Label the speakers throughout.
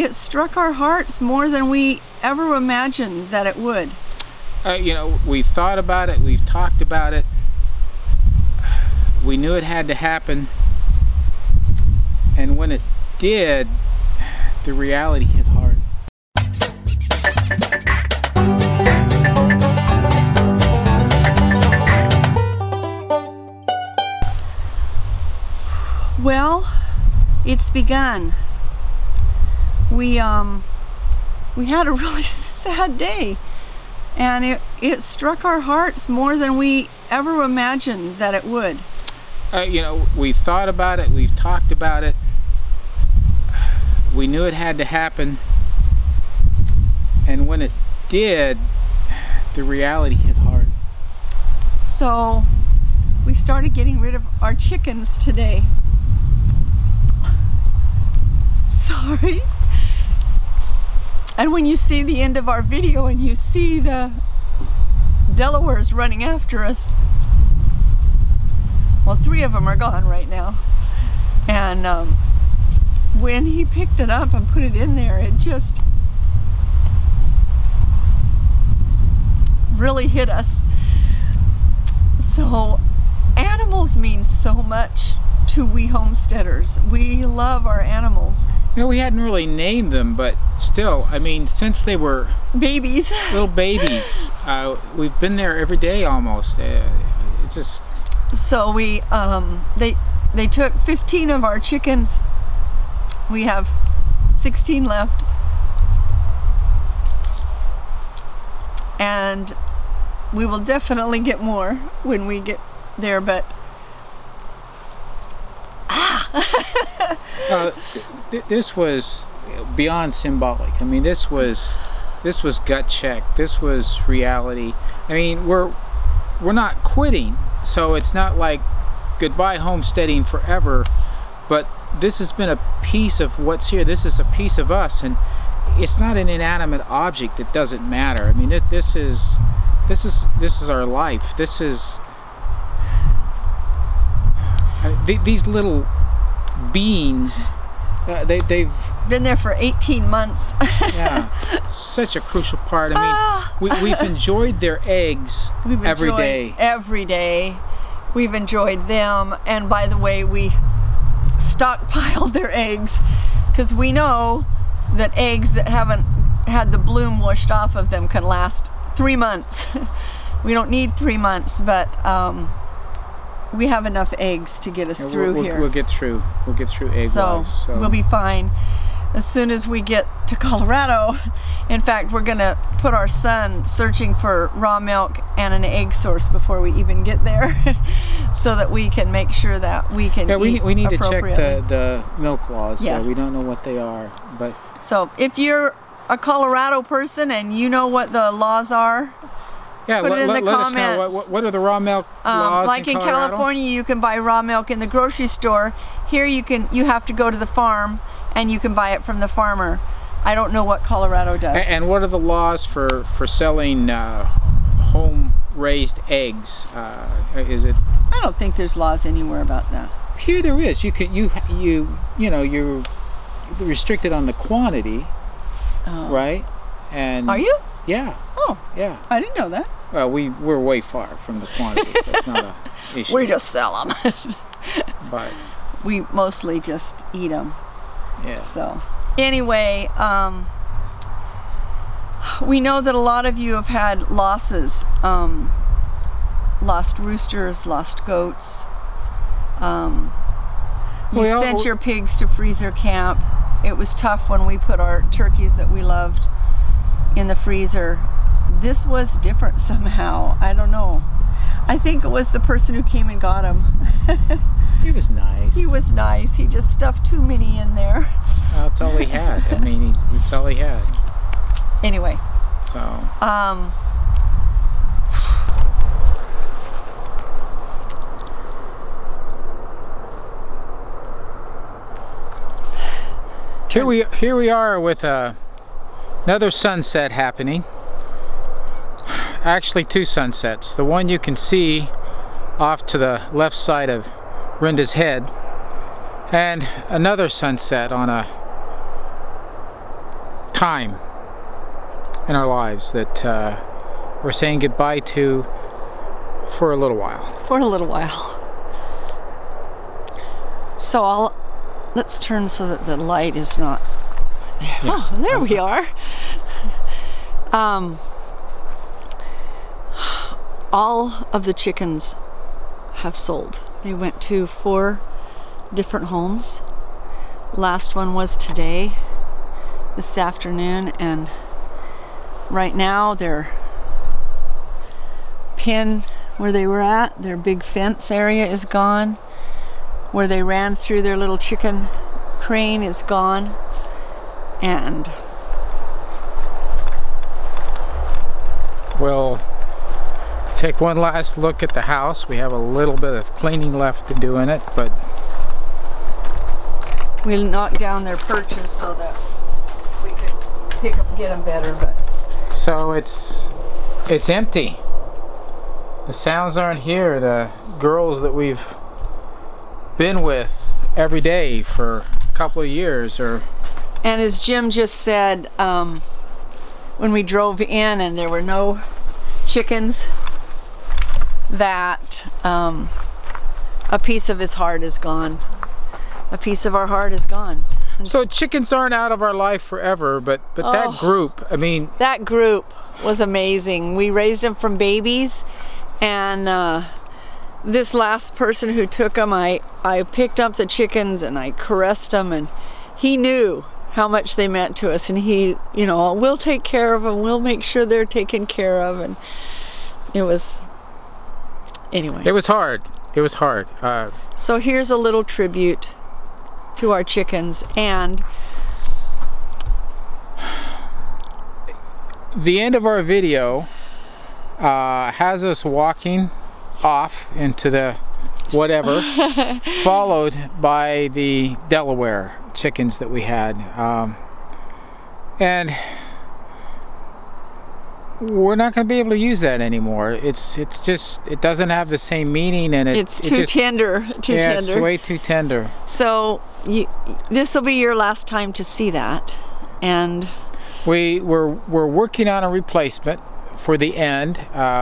Speaker 1: it struck our hearts more than we ever imagined that it would.
Speaker 2: You know, we've thought about it, we've talked about it. We knew it had to happen. And when it did, the reality hit hard.
Speaker 1: Well, it's begun. We had a really sad day, and it struck our hearts more than we ever imagined that it would.
Speaker 2: You know, we've thought about it, we've talked about it. We knew it had to happen. And when it did, the reality hit hard.
Speaker 1: So we started getting rid of our chickens today. Sorry. And when you see the end of our video and you see the Delawares running after us, well, 3 of them are gone right now. And when he picked it up and put it in there, it just really hit us. So animals mean so much to we homesteaders. We love our animals.
Speaker 2: You know, we hadn't really named them, but still, I mean, since they were
Speaker 1: babies,
Speaker 2: little babies, we've been there every day almost. It just...
Speaker 1: So we, they took 15 of our chickens. We have 16 left. And we will definitely get more when we get there, but
Speaker 2: this was beyond symbolic. I mean, this was gut check. This was reality. I mean, we're not quitting, so it's not like goodbye homesteading forever, but this has been a piece of what's here. This is a piece of us, and it's not an inanimate object that doesn't matter. I mean, this is our life. This is these little beings. They've
Speaker 1: been there for 18 months.
Speaker 2: Yeah, such a crucial part. I mean, we've enjoyed their eggs every day.
Speaker 1: Every day, we've enjoyed them. And by the way, we stockpiled their eggs because we know that eggs that haven't had the bloom washed off of them can last 3 months. We don't need 3 months, but we have enough eggs to get us through here.
Speaker 2: We'll get through. We'll get through egg-wise.
Speaker 1: So we'll be fine. As soon as we get to Colorado, in fact, we're going to put our son searching for raw milk and an egg source before we even get there, so that we can make sure that we can eat
Speaker 2: we need to check
Speaker 1: appropriately.
Speaker 2: the milk laws.
Speaker 1: Yes.
Speaker 2: We don't know what they are, but
Speaker 1: so if you're a Colorado person and you know what the laws are,
Speaker 2: yeah,
Speaker 1: put it in the
Speaker 2: let
Speaker 1: comments.
Speaker 2: us know what are the raw milk laws
Speaker 1: like in
Speaker 2: Colorado?
Speaker 1: California, you can buy raw milk in the grocery store. Here you have to go to the farm and you can buy it from the farmer. I don't know what Colorado does.
Speaker 2: And what are the laws for selling home-raised eggs? Is it?
Speaker 1: I don't think there's laws anywhere about that.
Speaker 2: Here there is. You're restricted on the quantity, right? And
Speaker 1: are you?
Speaker 2: Yeah.
Speaker 1: Oh.
Speaker 2: Yeah.
Speaker 1: I didn't know that.
Speaker 2: Well, we're way far from the quantity, so it's not an issue.
Speaker 1: We just sell them.
Speaker 2: But
Speaker 1: we mostly just eat them.
Speaker 2: yeah.
Speaker 1: So anyway, we know that a lot of you have had losses. Lost roosters, lost goats. You sent your pigs to freezer camp. It was tough when we put our turkeys that we loved in the freezer. This was different somehow. I don't know. I think it was the person who came and got him.
Speaker 2: He was nice.
Speaker 1: He was nice. He just stuffed too many in there.
Speaker 2: Well, that's all he had. I mean, that's all he had.
Speaker 1: Anyway.
Speaker 2: So. Here we are with another sunset happening. Actually, 2 sunsets. The one you can see off to the left side of Rhenda's head, and another sunset on a time in our lives that we're saying goodbye to for a little while.
Speaker 1: For a little while. So let's turn so that the light is not there. Yeah. Oh, there we are. All of the chickens have sold. They went to 4 different homes. Last one was today, this afternoon, and right now their pen where they were at, their big fence area is gone. Where they ran through their little chicken crane is gone. And
Speaker 2: we'll take one last look at the house. We have a little bit of cleaning left to do in it, but
Speaker 1: we'll knock down their perches so that we can get them better. But
Speaker 2: so it's empty. The sounds aren't here. The girls that we've been with every day for a couple of years are.
Speaker 1: And as Jim just said, when we drove in and there were no chickens, that a piece of his heart is gone. A piece of our heart is gone. And
Speaker 2: so chickens aren't out of our life forever, but that group, I mean.
Speaker 1: That group was amazing. We raised them from babies, and this last person who took them, I picked up the chickens and I caressed them, and he knew how much they meant to us, and he, you know, we'll take care of them, we'll make sure they're taken care of. And it was, anyway.
Speaker 2: It was hard. It was hard.
Speaker 1: So here's a little tribute to our chickens. And
Speaker 2: the end of our video has us walking off into the whatever, followed by the Delaware chickens that we had, and we're not going to be able to use that anymore. It's just, it doesn't have the same meaning, and
Speaker 1: it's too tender.
Speaker 2: It's way too tender.
Speaker 1: So this will be your last time to see that, and
Speaker 2: we're working on a replacement for the end.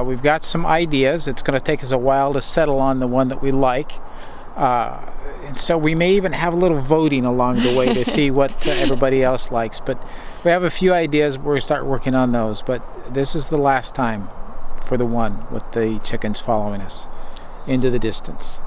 Speaker 2: We've got some ideas. It's going to take us a while to settle on the one that we like, and so we may even have a little voting along the way to see what everybody else likes. But we have a few ideas. We're going to start working on those, but this is the last time for the one with the chickens following us into the distance.